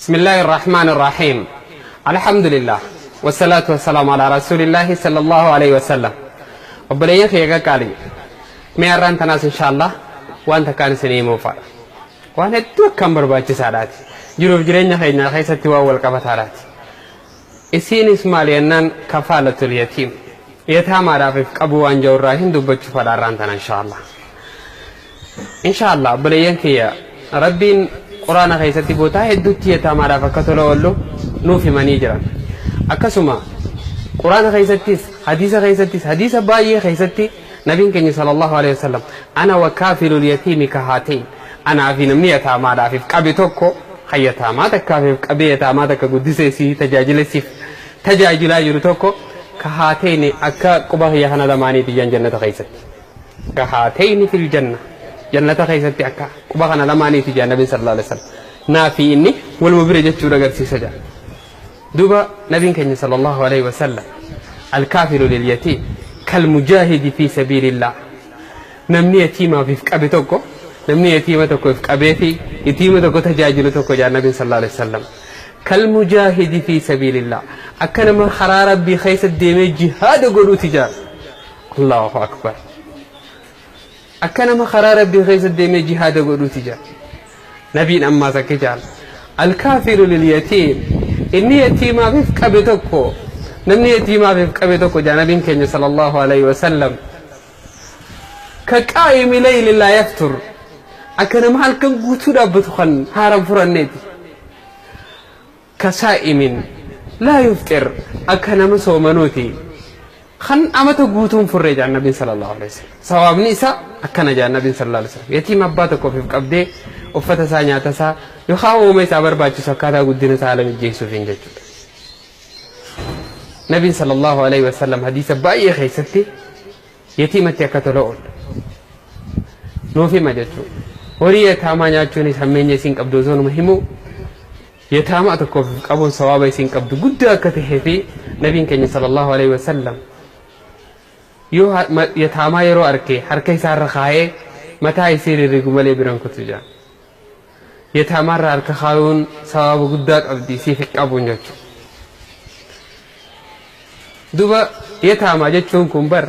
بسم الله الرحمن الرحيم الحمد لله والصلاة والسلام على رسول الله صلى الله عليه وسلم وبلين خيغا قالي ميران تناس إن شاء الله وانت كان سني موفر وانا توكم برباچ سادات جروف جرينا خينا خيستي واول كفتارات اسين اسماعيلنان كفالة اليتيم يتام عرف ابو وانجو راهين دوبچ فداران تنا ان شاء الله بلين خيا ربين قرآن خيستي بوتا هدوتي يتام عرف كتلو ولو نو في منيجرا أكسما قرآن خيستيس حديث باي خيستي نبي كني صلى الله عليه وسلم أنا وكافل اليتيم كهاتين أنا في نمنية ما دافع كابيتوكو خيّتا ما تكافل كابيتا ما تكقدسي تجاجلسي تجاجلا يرتوكو كهاتين أكا كبه يهنا دماني تجان جنة خيست كهاتين في الجنة جنة خيستي أكا كبه هنا دماني تجان نبي صلى الله عليه وسلم نافي إني والمبرجة شورا قرسي سجا دوبا نبي كني صلى الله عليه وسلم الكافر لليتيم كالمجاهد في سبيل الله نمني يتيما في كابيتوكو نمني يتيما توكو في كابيتي يتيما توكو تجاجل توكو جاء النبي صلى الله عليه وسلم كالمجاهد في سبيل الله أكن من خرار ربي خيس الدين جهاد قولوا تجار الله أكبر أكن من خرار ربي خيس الدين جهاد قولوا تجار نبي أما زكجال الكافر لليتيم إني يتيما في كابيتوكو نمني يتيما في كابيتوكو جاء نبي كني صلى الله عليه وسلم كقائم ليل لا يفتر أكن محل كن قوتو بتخن هارم فرنيتي كسائم لا يفتر أكن مسومنوتي خن أمتو قوتون فرج عن النبي صلى الله عليه وسلم سواب نساء أكن جاء النبي صلى الله عليه وسلم يتيم أباتكو في كبدي وفتا سانيا تسا يخاو ميسا برباچو سكاتا قدنا سالم الجيسو فين جيسو نبي صلى الله عليه وسلم حديث باي خيستي يتيمتي كتلول نو في مجتو وري يتاما نياچوني سمني سين قبدو زون مهمو يتاما تكو قبون ثوابي سين قبدو غدا كتهفي نبي كني صلى الله عليه وسلم يو يتاما يرو اركي سار خاي متى يصير رغملي برنكو تجا يتاما ارك خاون ثواب غدا قبدي سي قبون نياچو دوبا يتاما جچون كمبر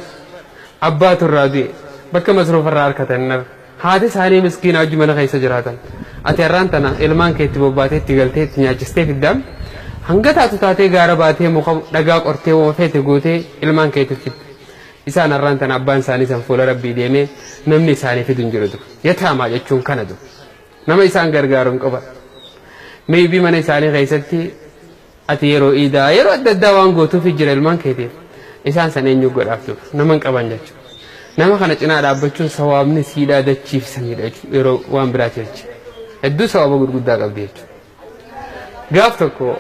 أبات الرادي بك مصروف الراركتنر هذا سالي مسكين أجي من غير سجراتن أتيرانتنا إلمان كتبوا باتي تقلتي تناجستي في الدم هنگتا تتاتي غارباتي مقام دقاق أرتي وفيت قوتي إلمان كتبت إسان الرانتنا أبان ساني سنفول ربي ديمي نمني ساني في دنجردو يتاما جچون كندو نما إسان غرغارون قبر ميبي من ساني غيستي أتيرو إيدا يرو الدوان قوتو في جر إلمان كتب إسان سنين يقول أفتوف نمن قبان جاتشو نما خنا جنا دابچون ثوابني سيدا دچيف سميدچ يرو وان براتيچ ادو ثواب غدغدا قبديچ غافتكو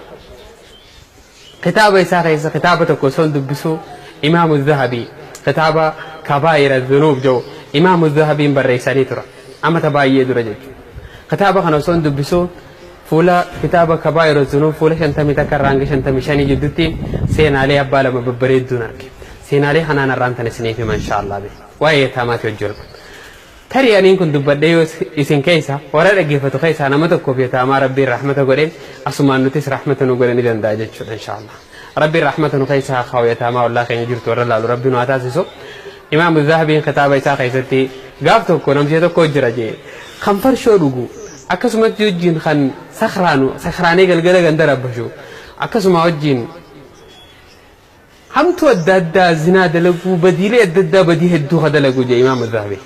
كتابه ساريس كتابتكو سون دبسو امام الذهبي كتابه كبائر الذنوب جو امام الذهبي بريساني ترى اما تبايه درجه كتابه خنا سون دبسو فولا كتابه كبائر الذنوب فولا شنتمي تكرانغ شنتمي شاني جدتي سينالي اباله مبريد دونك سينالي حنان رانتن سنيفي ما شاء الله به واي تامات يجرب تري اني كنت بديو اسن كيسا ورا دغيفتو كيسا نمتو كوبيتا ما ربي رحمته غدين اسمانو تس رحمته غدين دنداجچ ان شاء الله ربي رحمته كيسا خويتا ما والله كان يجرت ورا لا ربي نو اتاسسو امام الذهبي كتابه تا كيستي غافتو كونم جيتو كوجراجي خنفر شودغو اكسمت جوجين خن سخراني غلغله غندربشو اكسما وجين هم تودد زنا دلقو بديله يدد بديه الدو هدلقو جي امام الذهبي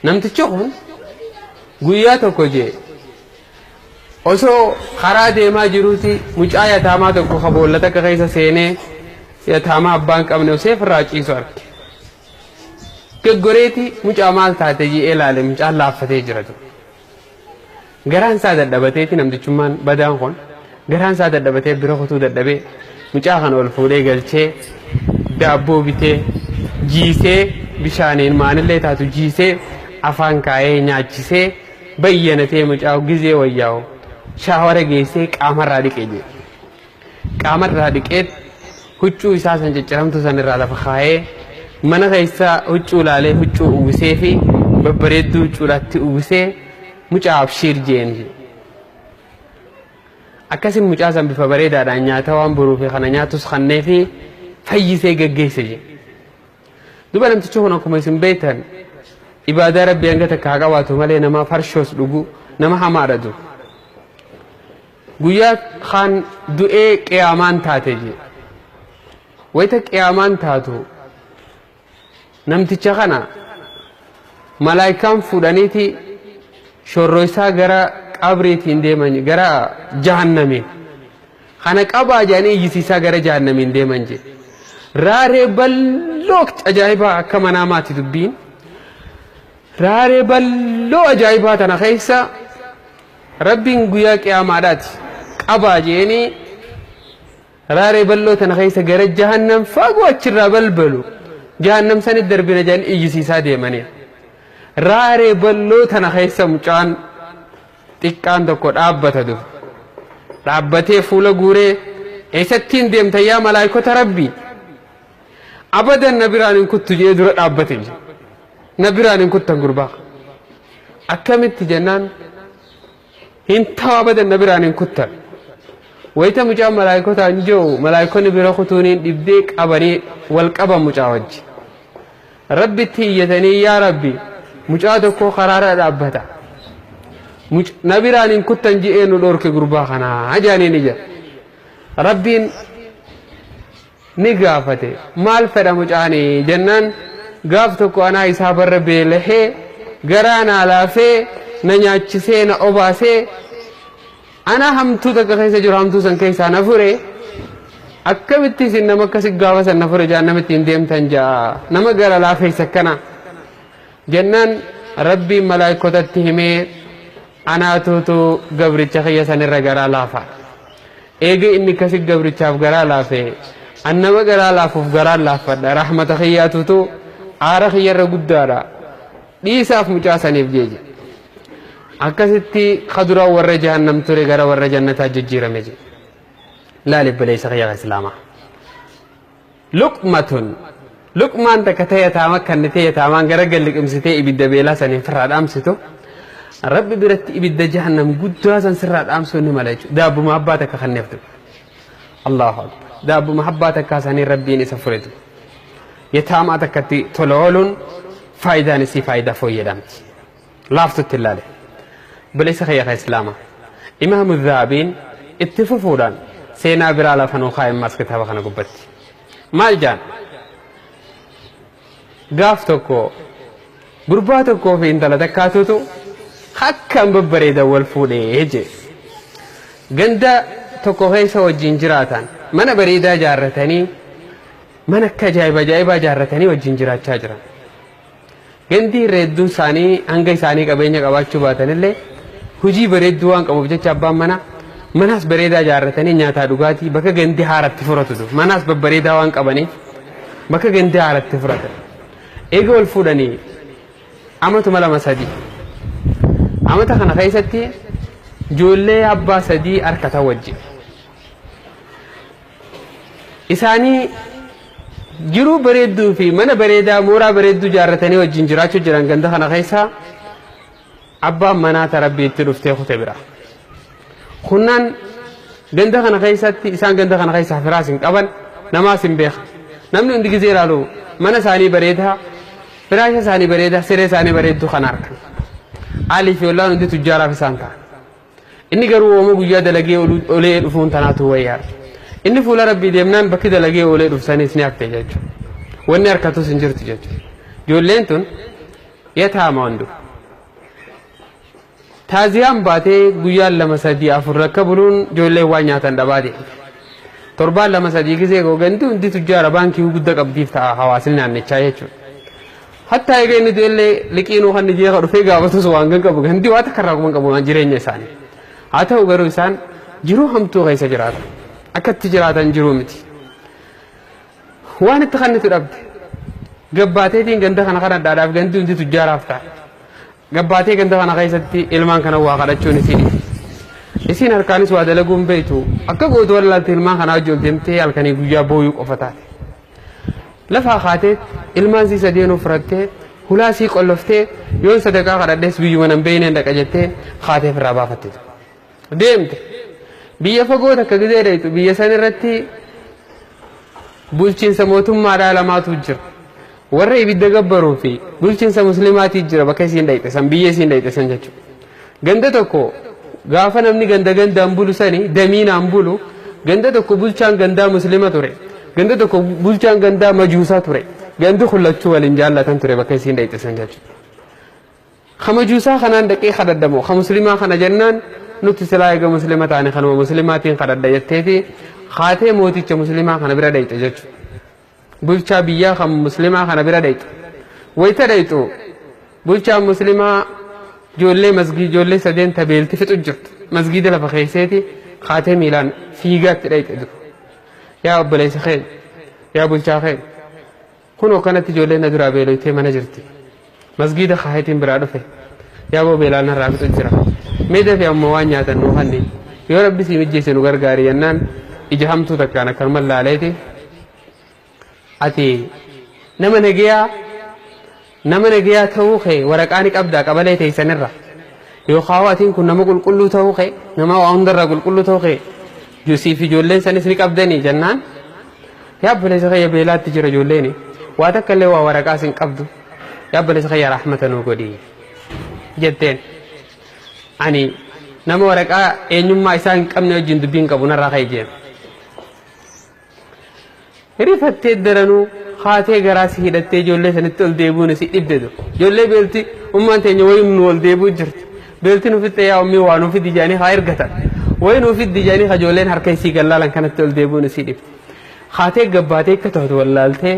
نمت تشوفون غياتو كوجي اوسو خراده ما جروتي مجايا تاما تكو خبولته كيسا سينه يا تاما بانك امنو سيف راچي سورك كغوريتي مجامال تاتجي الال مجال لافتي جرتو غران ساده دبتيتي نمت چمان بدان خون غران ساده دبتي برخوتو ددبه مجاهن والفولي قلتي دابو بيتي جيسي بشانين مانلي تاتو جيسي أفان كاي ناجيسي بيّنتي مجاو جيزي وياو شاورة جيسي كامر راديك ايجي كامر راديك ايد هجو إساسا جرمتو سنر رادا فخاي من غيسا هجو لالي هجو اوسي في ببريدو هجو لاتي اوسي مجاو شير جينجي akkasin mucaasan bifa bareedaadhaan nyaata waan buruu fi kana nyaatus kannee fi fayyisee geggeesse je duba namtichi kun akkuma isin beektan ibaadaa rabbii hanga takka haa qabaatu malee nama farshoos dhugu nama hamaadha du guyyaa kan du'ee qiyaamaan taate je wayita qiyaamaan taatu namticha kana malaayikaan fuudhaniiti shorroo isaa gara qabriitiin deeman gara jahannamiin kana qabaa jedhanii iyyisiisaa gara jahannamiin deeman je raaree balloo ajaa'ibaa akka manaamaati dubbiin raaree balloo ajaa'ibaa tana keessa rabbiin guyyaa qiyaamaadhaati qabaa jedhanii raaree balloo tana keessa gara jahannam fagoo achirraa balbalu jahannam sanit darbina jedhanii iyyisiisaa deemanii raaree balloo tana keessa mucaan xiqqaan tokko dhaabbata dur dhaabbatee fuula guuree eessattiin deemta yaa malaayikota rabbii abadan na biraan hin kuttu jee dura dhaabbate na biraan hin kuttan gurbaa akkamitti jennaan hin ta'u abadan na biraan hin kuttan wayita mucaan malaayikota anjoo malaayikonni bira kutuuniin dhibdee qabanii wal qaban mucaa wajji rabbitti iyyatanii yaa rabbi mucaa tokko karaara dhaabbata nabiraan hin kuttan ji'ee nu dhorke gurbaa kanaa jaaniin ija rabbiin ni gaafate maal fedha mucaanii jennaan gaaf tokko anaa isaa barra beelahee garaa naa laafee na nyaachisee na obaasee anaa hamtuu takka keessa jiru hamtuu san keessaa na fure akkamitti isin nama akkasi gaafa san na fure jaan namitti hin deemtan jaa nama gara laafeessa kana jennaan rabbiin malaayikotatti himee anaatuutu gabricha kiyya sanirra garaa laafa eege inni kasi gabrichaaf garaa laafee annama garaa laafuuf garaa laafadha rahmata kiyyaatuutu aara kiyyarra guddaadha dhiisaaf mucaa saniif jeeje akkasitti kaduraan warra jahannam ture gara warra jannataa jijjiirame je laalif bileessa kiyya islaamaa luqmatun luqmaan takka ta'e kannitee taamaan gara galliqimsitee ibidda beelaa saniin firraa dhaamsitu rabbi biratti ibidda jahannam guddaa san sirraa dhaamsuu ni mala jechuudha daabbuma abbaa takka kanneeftu allahu akbar daabbuma abbaa takka saniin rabbiin isa furetu yataamaa takkatti tola ooluun faayidaan isii faayidaa fooyyadamti laaftutti ilaale bileessa kiyya islaamaa imaamu dhaabiin itti fufuudhaan seenaa biraa lafa nuu kaa'immaas kitaaba kana gubbatti maal jaan gaaf tokko gurbaa tokkoo fi intala takkaatutu hakkaan babbareedan wal fuudhee je ganda tokko keessa wajjin jiraatan mana bareedaa jaarratanii mana akka ajaa'ibaa jaarratanii wajjin jiraachaa jiran gandi reedduu isaanii hanga isaanii qabeenya qabaachuu baatanillee hujii bareedduu waan qabuuf jecha abbaan manaas bareedaa jaarratanii nyaataa dhugaatii bakka gandi haaratti furatu manaas babbareedaa waan qabaniif bakka gandi haaratti furatan eega wal fuudhanii amatuma lama sadii amata kana keessatti ijoollee abbaa sadii harkata wajjin isaanii jiruu bareedduu fi mana bareedaa mooraa bareedduu jaarratanii wajjin jiraachuu jiran ganda kana keessa abbaan manaa tarabbii itti dhuftee kute bira kunnaan ganda kana keessatti isaan ganda kana keessa firaas hin qaban namaas hin beekan namni hundi gizee ilaalu mana isaanii bareedaa firaasha isaanii bareedaa siree isaanii bareedduu kana arkan alii fi ollaan hundi tujjaaraaf isaan ta'a inni garuu oomo guyyaa dalagee olee dhufuun tanaatu wayyaa inni fuula rabbii deemnaan bakki dalagee olee dhufsanis ni hafte jechuudha wanni harkatus hin jirtu jechuudha ijoolleen tun yataama hundu taaziyaan baatee guyyaan lama sadii afur rakka buluun ijoolleen waan nyaatan dhabaate torbaan lama sadii gisee goganti hundi tujjaara baankii guddaa qabdiif ta'a hawaasni naannichaa jechuudha hatta eega inni ijoollee liqiinuu kan jeeqa dhufee gaafatus waan gan qabu gandi waa takka irraa qabu jireenya isaanii haa ta'u garuu isaan jiruu hamtuu keessa jiraatan akkatti jiraatan jiruu miti waan itti kannitu dhabde gabbaateetiin ganda kana kana dhaadhaaf gandi hundi tujjaaraaf ta'a gabbaatee ganda kana keessatti ilmaan kana waa kadhachuun isiin harkaanis waa dalaguun beeytu akka gootu walaalti ilmaan kana wajjin deemtee halkanii guyyaa booyuu qofa taate lafaa kaatee ilmaan sii sadeenuu furattee hulaa sii qolloftee yoon sadaqaa kadhadhees biyyuma nan beeyneen dhaqa jettee kaatee firraa baafatte deemte biyya fagoo takka gizee dheeytu biyya san irratti bulchiinsa mootummaadhaa lamaatu jira. warra ibidda gabbaruu fi bulchiinsa muslimaati jira bakka isiin dheeyte san biyya isiin dheeyte san jechuudha. ganda tokko gaafa namni gandaan bulu sani damiinaan bulu ganda tokko bulchaan gandaa muslima ture. ganda tokko bulchaan gandaa majuusaa ture. gandi kullachuu waliin jaallatan ture bakka isiin dheeyte san jechuudha. خمجوسا خنان دقي خددمو خمسلما خنا جنان نوتي سلايغا مسلمه تاني خنو مسلماتين خدد يتيتي خاتي موتيچ مسلما خنا بيرا دايت جچ بولچا بيا خم مسلما خنا بيرا دايت ويتا دايتو بولچا مسلما جولي مسجد جولي سدين تبيلتي فتجرت مسجد لفخيسيتي خاتي ميلان فيغات دايت دو يا ابو ليس خير يا بولچا خير كونو كانت جولي ندرا بيلوتي منجرتي مسجد خايتين برادفه يا ابو بلال نرابط الجرا ميدا في اموانيا تنوهني يا ربي سيمجي سنو غرغاري ينان اجهمتو تكانا كرمل عليتي اتي نمنجيا توخي ورقاني قبدا قبليتي سنرا يو خاواتين كنا مقول كله توخي نما واندر قول كله توخي جوسي في جولين سنسري قبدني جنان يا ابو ليس خي بلال تجرا جوليني واتكلوا ورقاسين قبدو يا بلس خير رحمة نوغودي جدين أني نمو ورقا إنما إسان كم نوجين دبين كبونا راخي جيم رفت تدرنو خاتي غراسي هدتي جولي سنتول ديبون سي إبددو جولي بيلتي أمان تيني ويم نول ديبو جرت بيلتي نفت يا أمي وانو في ديجاني خير قتل وينو في ديجاني خجولين هركي سي قلالان كانت تول ديبون سي إبد خاتي قباتي كتوهد واللالتي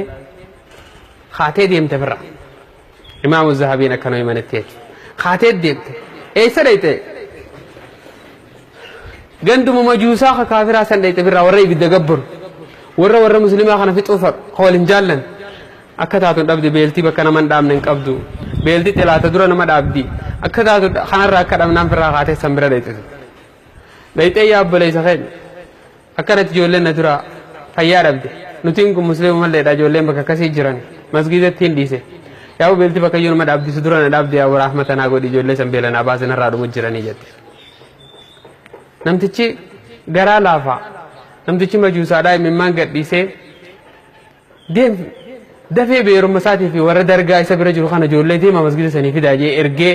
خاتي ديم تفرع إمام الذهبي نكنوا يمنتيج خاتد ديبت إيه سريته جندم مجوسا كافر حسن ديت في الروري بدجبر ورا مسلمة خنا في توفر قول إنجالن أكتاتو دبدي بيلتي بكنا من دام ننقبضو بيلتي تلاتة دورنا ما دابدي أكتاتو خنا راكد أم نام في الراحات سمبرة ديت يا أبو ليس خير أكرت جولين ندرا هيا ربدي نتينكم مسلم ملة دا جولين بكاسي جيران مسجد التين ديسه يا أبو بيلتي بكيون ما دابدي سدورنا دابدي أبو رحمة ناقو دي جولين سمبيلنا باسنا رادو مجراني جت نمتشي غرا لافا نمتشي مجوسا داي ممان قد ديسه ديم دفي بيرو مساتي في ورا درغا يسبر جرو خانا جولين دي ما مسجد سني في داجي إرجع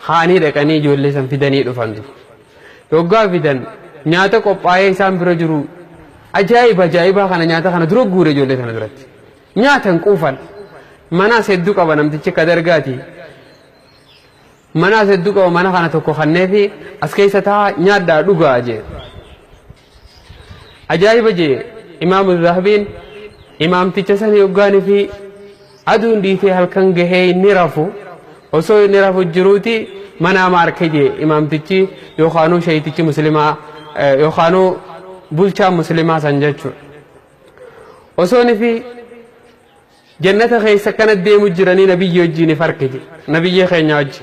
خاني دكاني جولين سم في دني دفندو يوغا فيدن نياتا قبائي سام برجرو أجايبا خانا نياتا خانا درو غوري جولين خانا درات نياتا نقوفل منا سيدو قبا نمتشي كدرغاتي منا سيدو قبا منا خانا توكو خنفي أسكيسة تا نيادا دوغا أجي أجايبا جي إمام الذهبين إمام تيچسان يوغاني في أدون ديتي هلكن جهي نرافو وصو نرافو جروتي منا ماركي جي إمام تيچي يوخانو شاي تيچي مسلمة يوخانو بولچا مسلمة سنججو وصو نفي جنة خيسة كانت دي مجراني نبي يوجيني فرقجي نبي خيني وجي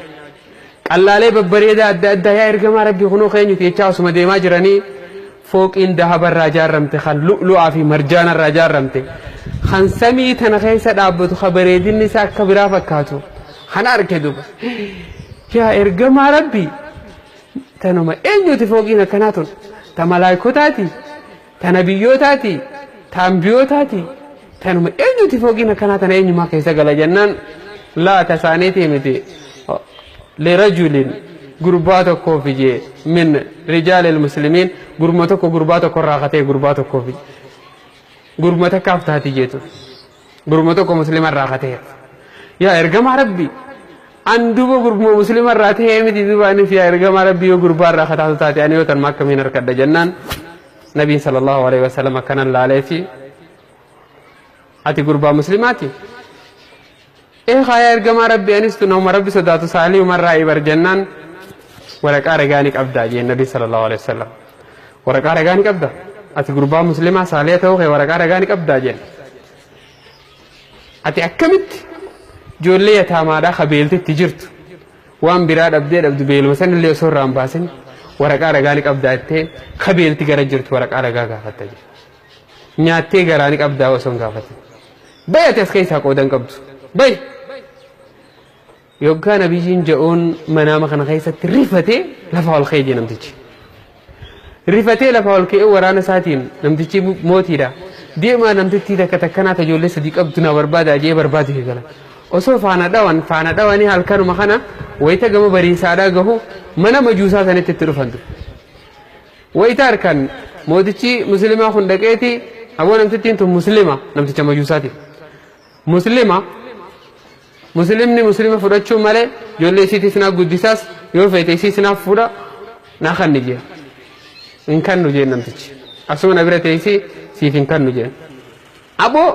قلالي ببريدة أدى يا إرقما ربي خنو خيني تيچاو سما دي مجراني فوق إن دهب الرجال رمتي خان لؤلؤا في مرجان الرجال رمتي خان سمي تنخيسة دابتو خبري دي النساء كبيرا فكاتو خان أركدو يا إرقما ربي تنوما إنيو تفوقين كناتون تملايكو تاتي تنبيو تاتي تنبيو تاتي تنوما إنيو تفوقين كناتنا إنيو ما كيسا قال جنان لا تسانيتي متي لرجل غرباتو كوفيجي من رجال المسلمين غرمتو غرباتو كراغتي غرباتو كوفي غرمتو كافتاتي جيتو غرمتو مسلمان راغتي يا ارغم ربي اندو غرمو مسلمان راته متي دباني في ارغم ربي غربار راغتاتو تاتي انيو تن ماكمين ركد جنان نبي صلى الله عليه وسلم كان الله عليه اتي غربا مسلماتي إيه خير جماعة ربي أنستو نوم ربي صداتو سالي ومرة إبر جنان ورقة رجانيك أبدا جي النبي صلى الله عليه وسلم ورقة رجانيك أبدا أتي قربان مسلمة سالية توخي ورقة رجانيك أبدا جن أتي أكمت جولية تامادا خبيلتي تجرت وان براد أبدو بيل مثلا اللي يصور رام باسن ورقة رجانيك أبدا تي خبيلتي جرجرت ورقة رجاga فتجي نياتي جرانيك أبدا وسون قافتي بيت أسكيسها قودن قبض بي يوكان بيجين جاون منام خنا خيسة ريفتي لفعل الخيج نمتج rifatee lafa ol ka'ee waraana isaatiin namtichi mootiidha deemaa namtitti takkatakkanaa tajoollee sadii qabdu na barbaada ajee barbaade gala osoo faana dhawanii halkanuma kana wayita gama bariisaadhaa gahu mana majuusaa sanitti itti dhufantu wayita harkan mootichi muslimaa kun dhaqeeti aboo namtittiin tun muslima namticha majuusaati muslimni muslima fudhachuu malee ijoollee isiitis naa guddisaas yoo feete isiis naaf fuudha naa kanni jee in kannu jee namtichi asuma na bira teessi siif in kannu jee aboo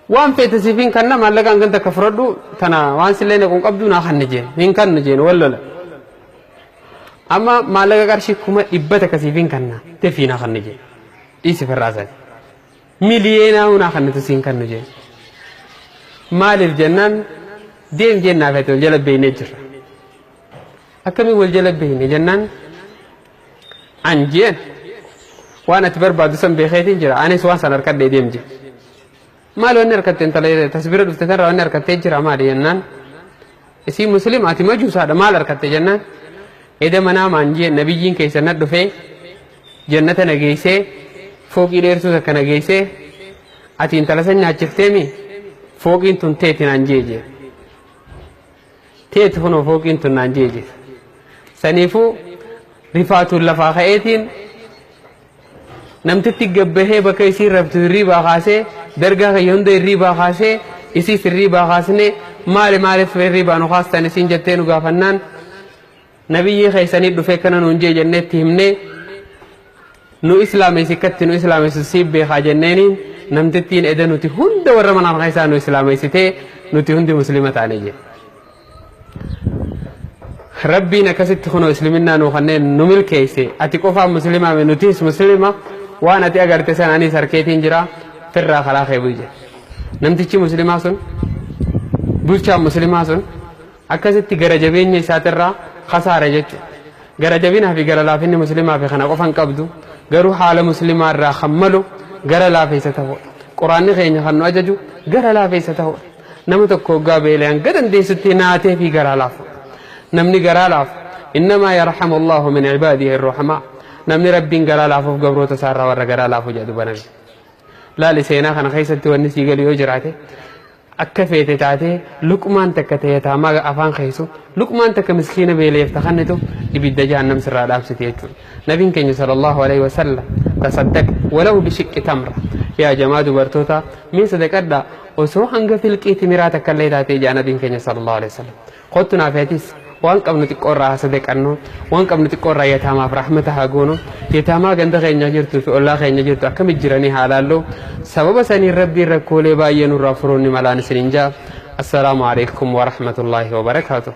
waan feete siif in kanna maallaqaan ganta akka fudhadhu tana waan sillee naqun qabdu naa kanni jee in kannu jeen wallola amma maallaqa qarshii 100 akka siif in kanna tefii naa kanni jee dhiisi firraasaati miliyeena hunaa kannitu siin kannu jee maaliif jennaan deem jennaa feete wal jala beeynee jirra akkamii wal jala beeyne jennaan anjeen waan ati barbaadu san beekeetiin jira anis waan san harkadhee deem jee maal wanni harkattee intalee tasbira dhufte tarraa wanni harkattee jira maali jennaan isii muslim ati majuusaadha maal harkatte jennaan eda manaa maanjee nabiyyiin keessa na dhufee jannata nageessee fooqii dheersuu takka nageessee ati intala san nyaachifteemi fooqiin tun teeti naan jeejee teeti kunoo fooqiin tun naan jeejee saniifuu rifaatuun lafaa ka'eetiin namtitti gabbahee bakka isii rabtu hirriibaa kaasee dargaa kayya hunda hirriibaa kaasee isiis hirriibaa kaasnee maaliif hirriibaa nu kaastan isiin jettee nu gaafannaan nabiyyii keessanii dhufee kana nuun jee jenneetti himnee nu islaamessi katti nu islaamessu siif beekaa jenneeniin namtittiin eda nuti hunda warra manaan keessaa nu islaamessitee nuti hundi muslima taane jee rabbiin akkasitti kunoo isliminnaa nuu kanneen nu milkeesse ati qofaa muslimaa nutis muslima waan ati agarte san anis harkeetiin jira firraa kalaa kee bu'e namtichi muslimaa sun bulchaan muslimaa sun akkasitti gara jabeenya isaatirraa khasaara jechuudha gara jabinaa fi gara laafinni muslimaa fi kana qofan qabdu garuu haala muslimaa irraa kammalu gara laafeessa ta'udha quraanni keenya kan nu ajaju gara laafeessa ta'udha nama tokko hoggaa beelaan gadandeessutti naatee fi gara laafu namni gara laafu innamaa yarhamu allahu min cibaadihi irruhamaa namni rabbiin gara laafuuf gabroota isaarraa warra gara laafu jedhu baname laali seenaa kana keessatti wanni sii galu yoo jiraate akka feete taatee luqmaan takka ta'e taamaa afaan keessu luqmaan takka miskiina beeleef takannitu ibidda jahannam sirraa dhaabsite jechuudha nabiin keenya sallallahu alaihi wasallam tasaddaq walau bishiqqi tamra yaa jamaa dubartoota mee sadaqadha osoo hanga filqii timiraa takka illee taatee jaa nabiin keenya sallallahu alaihi wasallam qottu naafeetis waan qabnu xiqqoorraa sadaqannu waan qabnu xiqqoorraa yataamaaf rahmata haa goonu yataamaa ganda keenya jirtu fi ollaa keenya jirtu akkamit jiranii haalaallu sababa saniin rabbiin rakkoolee baay'ee nurraa furuun ni malaan isiniin jaa assalaamu alaikum wa rahmatullaahi wa barakaatuh